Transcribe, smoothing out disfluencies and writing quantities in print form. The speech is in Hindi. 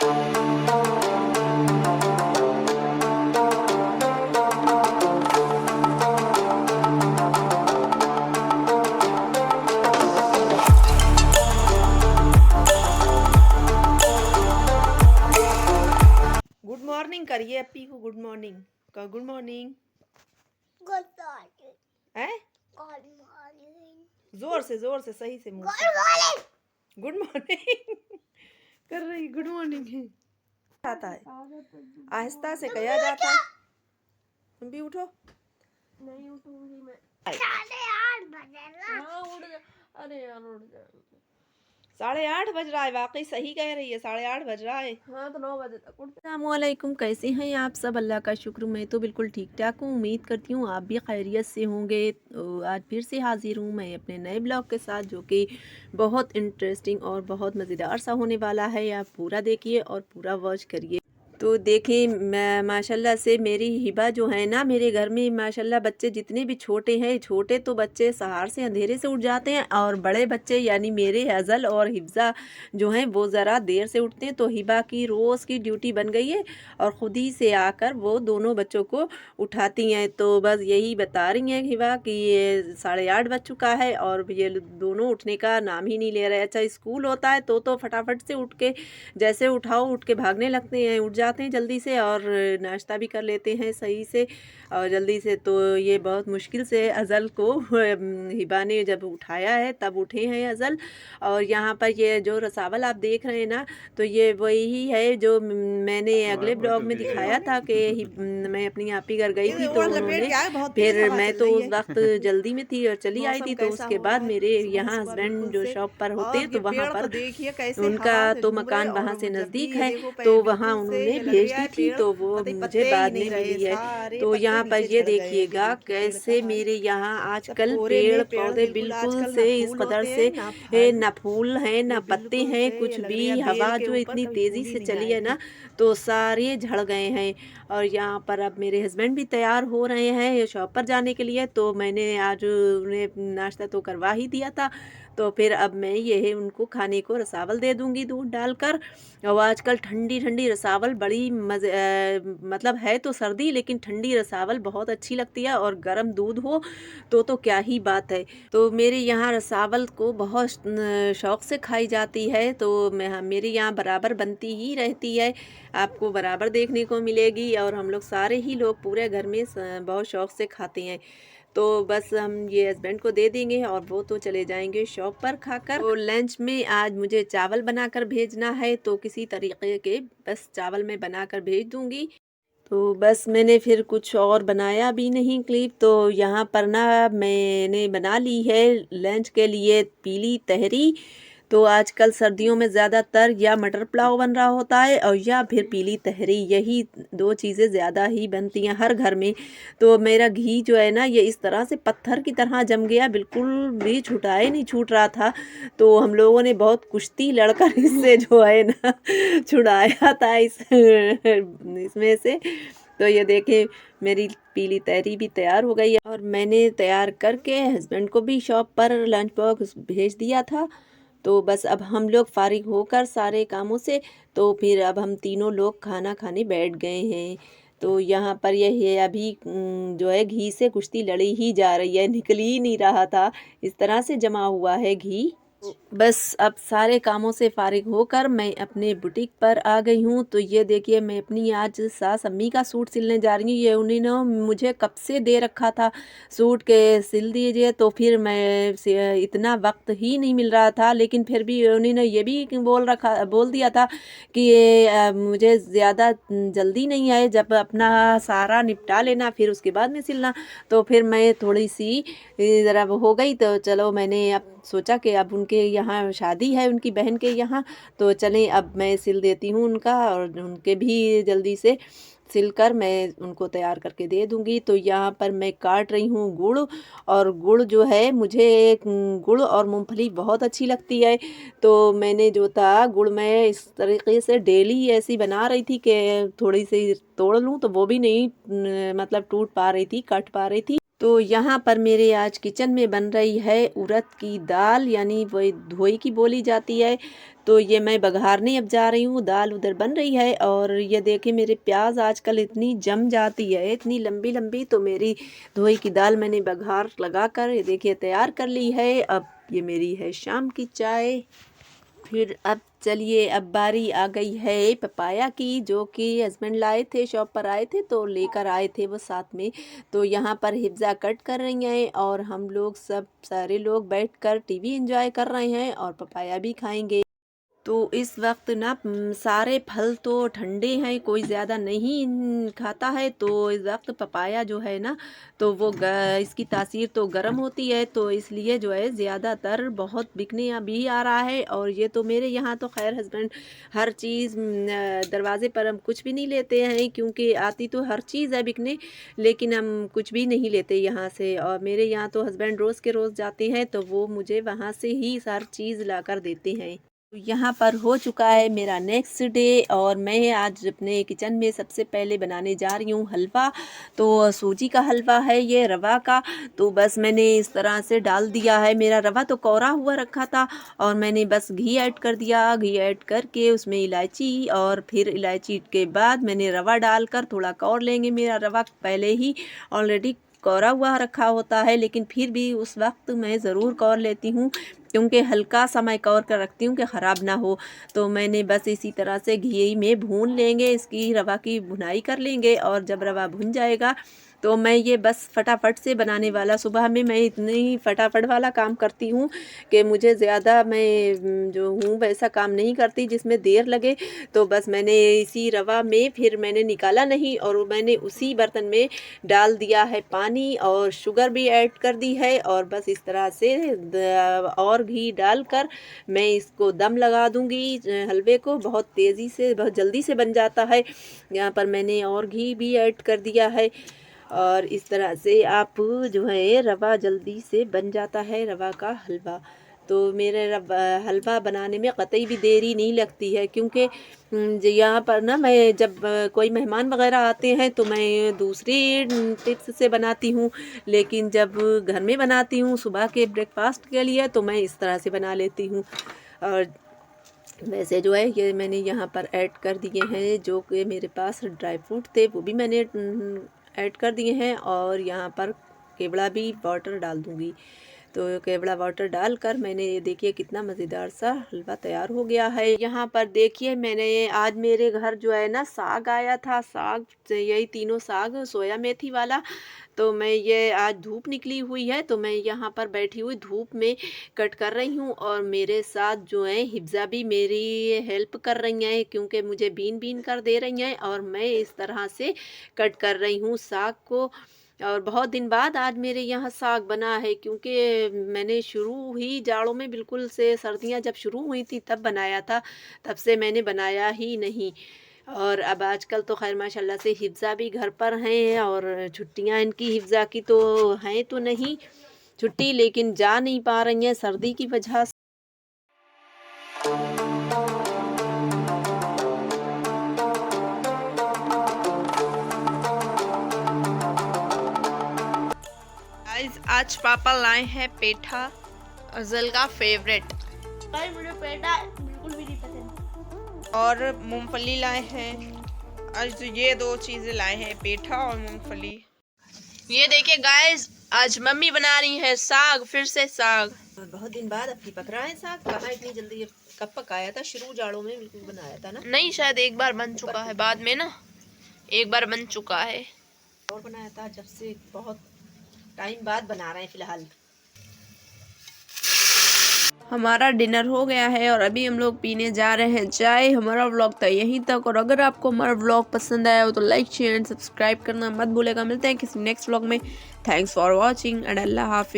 गुड मॉर्निंग करिए अपी को। गुड मॉर्निंग गुड मॉर्निंग है। जोर से सही से मुंह से गुड मॉर्निंग कर रही। गुड मॉर्निंग आता है, आहिस्ता से कहा जाता है। तुम भी उठो। नहीं उठूंगी मैं। 8:30 बजे। हाँ उठ जा। अरे यार उठ जा। 8:30 बज रहा है, वाकई सही कह रही है, 8:30 बज रहा है। हाँ तो 9 बजे तक उठ। अस्सलामुअलैकुम, कैसे हैं आप सब? अल्लाह का शुक्र, मैं तो बिल्कुल ठीक ठाक हूँ। उम्मीद करती हूँ आप भी खैरियत से होंगे। तो आज फिर से हाजिर हूँ मैं अपने नए ब्लॉग के साथ, जो कि बहुत इंटरेस्टिंग और बहुत मज़ेदार सा होने वाला है। आप पूरा देखिए और पूरा वॉच करिए। तो देखें, मैं माशाल्लाह से मेरी हिबा जो है ना, मेरे घर में माशाल्लाह बच्चे जितने भी छोटे हैं, छोटे तो बच्चे सहार से अंधेरे से उठ जाते हैं, और बड़े बच्चे यानी मेरे हज़ल और हिफ्ज़ा जो हैं वो ज़रा देर से उठते हैं। तो हिबा की रोज़ की ड्यूटी बन गई है और ख़ुद ही से आकर वो दोनों बच्चों को उठाती हैं। तो बस यही बता रही हैं हिबा कि ये 8:30 बज चुका है और ये दोनों उठने का नाम ही नहीं ले रहे। अच्छा, स्कूल होता है तो फटाफट से उठ के जैसे उठाओ उठ के भागने लगते हैं, उठ जाते हैं जल्दी से और नाश्ता भी कर लेते हैं सही से और जल्दी से। तो ये बहुत मुश्किल से अज़ल को हिबा ने जब उठाया है तब उठे हैं अज़ल। और यहाँ पर ये जो रसावल आप देख रहे हैं ना, तो ये वही है जो मैंने अगले ब्लॉग में दिखाया था कि मैं अपनी आपी घर गई थी। तो उन्होंने फिर मैं तो उस वक्त जल्दी में थी और चली आई थी। तो उसके बाद मेरे यहाँ हस्बैंड जो शॉप पर होते हैं, तो वहाँ पर उनका तो मकान वहाँ से नज़दीक है, तो वहाँ उन्होंने भेज दी थी, तो वो मुझे बाद में मिली है। तो यहाँ पर ये देखिएगा कैसे मेरे यहाँ आजकल पेड़ पौधे बिल्कुल से इस कदर से न फूल हैं न पत्ते हैं, कुछ भी। हवा जो इतनी तेज़ी से चली है ना, तो सारे झड़ गए हैं। और यहाँ पर अब मेरे हस्बैंड भी तैयार हो रहे हैं शॉप पर जाने के लिए। तो मैंने आज उन्हें नाश्ता तो करवा ही दिया था, तो फिर अब मैं ये उनको खाने को रसावल दे दूँगी दूध डालकर। और आजकल ठंडी ठंडी रसावल बड़ी मतलब है तो सर्दी, लेकिन ठंडी रसावल बहुत अच्छी लगती है और गर्म दूध हो तो क्या ही बात है। तो मेरे यहाँ रसावल को बहुत शौक़ से खाई जाती है। तो मेरे यहाँ बराबर बनती ही रहती है, आपको बराबर देखने को मिलेगी। और हम लोग सारे ही लोग पूरे घर में बहुत शौक़ से खाते हैं। तो बस हम ये हस्बैंड को दे देंगे और वो तो चले जाएंगे शॉप पर खाकर। तो लंच में आज मुझे चावल बनाकर भेजना है, तो किसी तरीके के बस चावल मैं बनाकर भेज दूंगी। तो बस मैंने फिर कुछ और बनाया भी नहीं क्लिप। तो यहाँ पर ना मैंने बना ली है लंच के लिए पीली तहरी। तो आजकल सर्दियों में ज़्यादातर या मटर पुलाव बन रहा होता है और या फिर पीली तहरी, यही दो चीज़ें ज़्यादा ही बनती हैं हर घर में। तो मेरा घी जो है ना, ये इस तरह से पत्थर की तरह जम गया, बिल्कुल भी छुटाए नहीं छूट रहा था। तो हम लोगों ने बहुत कुश्ती लड़कर इससे जो है ना छुड़ाया था इसमें से। तो ये देखें, मेरी पीली तहरी भी तैयार हो गई है और मैंने तैयार करके हस्बैंड को भी शॉप पर लंच बॉक्स भेज दिया था। तो बस अब हम लोग फारिग होकर सारे कामों से, तो फिर अब हम तीनों लोग खाना खाने बैठ गए हैं। तो यहाँ पर यह है अभी जो है घी से कुश्ती लड़ी ही जा रही है, निकल ही नहीं रहा था, इस तरह से जमा हुआ है घी। बस अब सारे कामों से फारिग होकर मैं अपने बुटीक पर आ गई हूँ। तो ये देखिए, मैं अपनी आज सास अम्मी का सूट सिलने जा रही हूँ। ये उन्होंने मुझे कब से दे रखा था सूट के सिल दीजिए, तो फिर मैं इतना वक्त ही नहीं मिल रहा था। लेकिन फिर भी उन्होंने ये भी बोल दिया था कि ये मुझे ज़्यादा जल्दी नहीं है, जब अपना सारा निपटा लेना फिर उसके बाद में सिलना। तो फिर मैं थोड़ी सी ज़रा हो गई, तो चलो मैंने अब सोचा कि अब उनके यहाँ शादी है उनकी बहन के यहाँ, तो चलें अब मैं सिल देती हूँ उनका, और उनके भी जल्दी से सिलकर मैं उनको तैयार करके दे दूँगी। तो यहाँ पर मैं काट रही हूँ गुड़, और गुड़ जो है मुझे गुड़ और मूंगफली बहुत अच्छी लगती है। तो मैंने जो था गुड़ मैं इस तरीके से डेली ऐसी बना रही थी कि थोड़ी सी तोड़ लूँ तो वो भी नहीं मतलब टूट पा रही थी, कट पा रही थी। तो यहाँ पर मेरे आज किचन में बन रही है उड़द की दाल, यानी वही धोई की बोली जाती है। तो ये मैं बघारने अब जा रही हूँ, दाल उधर बन रही है। और ये देखिए मेरे प्याज आजकल इतनी जम जाती है, इतनी लंबी लंबी। तो मेरी धोई की दाल मैंने बघार लगा कर ये देखिए तैयार कर ली है। अब ये मेरी है शाम की चाय। फिर अब चलिए, अब बारी आ गई है पपाया की, जो कि हस्बैंड लाए थे, शॉप पर आए थे तो लेकर आए थे वो साथ में। तो यहाँ पर हिफ्जा कट कर रही हैं और हम लोग सब सारे लोग बैठकर टीवी एंजॉय कर रहे हैं और पपाया भी खाएंगे। तो इस वक्त ना सारे फल तो ठंडे हैं, कोई ज़्यादा नहीं खाता है। तो इस वक्त पपाया जो है ना, तो वो इसकी तासीर तो गर्म होती है, तो इसलिए जो है ज़्यादातर बहुत बिकने भी आ रहा है। और ये तो मेरे यहाँ तो खैर हस्बैंड हर चीज़ दरवाज़े पर हम कुछ भी नहीं लेते हैं, क्योंकि आती तो हर चीज़ है बिकने, लेकिन हम कुछ भी नहीं लेते यहाँ से। और मेरे यहाँ तो हस्बैंड रोज़ के रोज़ जाते हैं, तो वो मुझे वहाँ से ही हर चीज़ ला कर देते हैं। तो यहाँ पर हो चुका है मेरा नेक्स्ट डे और मैं आज अपने किचन में सबसे पहले बनाने जा रही हूँ हलवा। तो सूजी का हलवा है ये, रवा का। तो बस मैंने इस तरह से डाल दिया है, मेरा रवा तो कौरा हुआ रखा था और मैंने बस घी ऐड कर दिया। घी ऐड करके उसमें इलायची, और फिर इलायची के बाद मैंने रवा डालकर थोड़ा कौर लेंगे। मेरा रवा पहले ही ऑलरेडी कौरा हुआ रखा होता है, लेकिन फिर भी उस वक्त मैं ज़रूर कौर लेती हूँ, क्योंकि हल्का सा मैं कौर कर रखती हूँ कि ख़राब ना हो। तो मैंने बस इसी तरह से घी में भून लेंगे, इसकी रवा की भुनाई कर लेंगे। और जब रवा भुन जाएगा तो मैं ये बस फटाफट से बनाने वाला, सुबह में मैं इतनी फटाफट वाला काम करती हूँ कि मुझे ज़्यादा मैं जो हूँ वैसा काम नहीं करती जिसमें देर लगे। तो बस मैंने इसी रवा में फिर मैंने निकाला नहीं और मैंने उसी बर्तन में डाल दिया है पानी और शुगर भी ऐड कर दी है। और बस इस तरह से और घी डालकर मैं इसको दम लगा दूंगी हलवे को। बहुत तेज़ी से, बहुत जल्दी से बन जाता है। यहाँ पर मैंने और घी भी ऐड कर दिया है और इस तरह से आप जो है रवा जल्दी से बन जाता है, रवा का हलवा। तो मेरे हलवा बनाने में कतई भी देरी नहीं लगती है, क्योंकि यहाँ पर ना मैं जब कोई मेहमान वगैरह आते हैं तो मैं दूसरी टिप्स से बनाती हूँ, लेकिन जब घर में बनाती हूँ सुबह के ब्रेकफास्ट के लिए तो मैं इस तरह से बना लेती हूँ। और वैसे जो है ये मैंने यहाँ पर ऐड कर दिए हैं, जो कि मेरे पास ड्राई फ्रूट थे वो भी मैंने ऐड कर दिए हैं। और यहाँ पर केवड़ा भी वाटर डाल दूँगी। तो केवड़ा वाटर डालकर मैंने ये देखिए कितना मज़ेदार सा हलवा तैयार हो गया है। यहाँ पर देखिए मैंने आज मेरे घर जो है ना साग आया था, साग यही तीनों साग, सोया मेथी वाला। तो मैं ये आज धूप निकली हुई है तो मैं यहाँ पर बैठी हुई धूप में कट कर रही हूँ। और मेरे साथ जो है हिफ्जा भी मेरी हेल्प कर रही हैं, क्योंकि मुझे बीन बीन कर दे रही हैं और मैं इस तरह से कट कर रही हूँ साग को। और बहुत दिन बाद आज मेरे यहाँ साग बना है, क्योंकि मैंने शुरू ही जाड़ों में, बिल्कुल से सर्दियाँ जब शुरू हुई थी तब बनाया था, तब से मैंने बनाया ही नहीं। और अब आजकल तो खैर माशाल्लाह से हिफ्जा भी घर पर हैं और छुट्टियां इनकी हिफ्जा की तो हैं तो नहीं छुट्टी, लेकिन जा नहीं पा रही हैं सर्दी की वजह से। आज पापा लाए हैं पेठा, अज़ल का फेवरेट, भाई मुझे पेठा बिल्कुल भी नहीं पसंद। और मूंगफली लाए हैं। आज तो ये दो चीज़ें लाए हैं, पेठा और मूंगफली। ये देखिए गाइस, आज मम्मी बना रही है साग, फिर से साग। और बहुत दिन बाद अब की पक रहा है साग, कहाँ इतनी जल्दी, कब पकाया था, शुरू जाड़ों में बिल्कुल बनाया था ना? नहीं, शायद एक बार बन चुका है, बाद में ना एक बार बन चुका है। और बनाया था, जब से बहुत टाइम बाद बना रहे हैं फिलहाल। हमारा डिनर हो गया है और अभी हम लोग पीने जा रहे हैं चाय। हमारा व्लॉग था यहीं तक, और अगर आपको हमारा व्लॉग पसंद आया हो तो लाइक शेयर एंड सब्सक्राइब करना मत भूलेगा। मिलते हैं किसी नेक्स्ट व्लॉग में। थैंक्स फॉर वॉचिंग एंड अल्लाह हाफिज़।